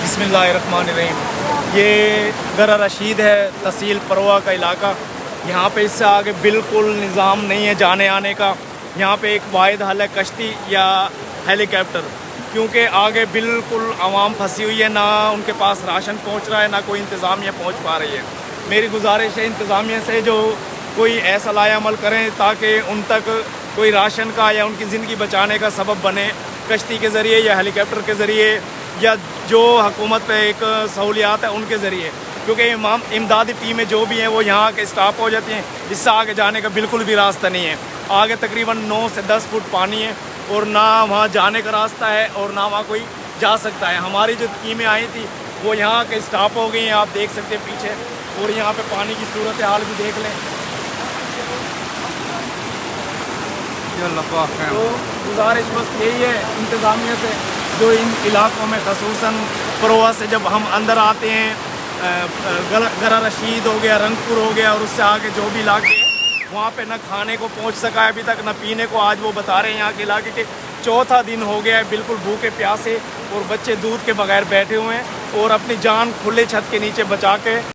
बिस्मिल्लाहिर्रहमानिर्रहीम। ये गरा रशीद है, तहसील परवा का इलाका। यहाँ पे इससे आगे बिल्कुल निज़ाम नहीं है जाने आने का। यहाँ पे एक वाहिद हल है कश्ती या हेलीकॉप्टर, क्योंकि आगे बिल्कुल आवाम फंसी हुई है, ना उनके पास राशन पहुँच रहा है, ना कोई इंतज़ामिया पहुँच पा रही है। मेरी गुजारिश है इंतज़ामिया से जो कोई ऐसा लाया अमल करें ताकि उन तक कोई राशन का या उनकी ज़िंदगी बचाने का सबब बने, कश्ती के ज़रिए या हेलीकॉप्टर के ज़रिए या जो हुकूमत पे एक सहूलियात है उनके ज़रिए, क्योंकि इमदादी टीमें जो भी हैं वो यहाँ के स्टॉप हो जाती हैं। इससे आगे जाने का बिल्कुल भी रास्ता नहीं है। आगे तकरीबन 9 से 10 फुट पानी है और ना वहाँ जाने का रास्ता है और ना वहाँ कोई जा सकता है। हमारी जो टीमें आई थी वो यहाँ के स्टॉप हो गई हैं, आप देख सकते हैं पीछे। और यहाँ पे पानी की सूरत हाल भी देख लें। तो गुजारिश बस यही है इंतज़ामिया से, जो इन इलाकों में खसूसन परवा से जब हम अंदर आते हैं, गरा रशीद हो गया, रंगपुर हो गया और उससे आगे जो भी इलाके हैं वहाँ पे न खाने को पहुँच सका है अभी तक, न पीने को। आज वो बता रहे हैं यहाँ के इलाके के चौथा दिन हो गया है बिल्कुल भूखे प्यासे, और बच्चे दूध के बगैर बैठे हुए हैं और अपनी जान खुले छत के नीचे बचा के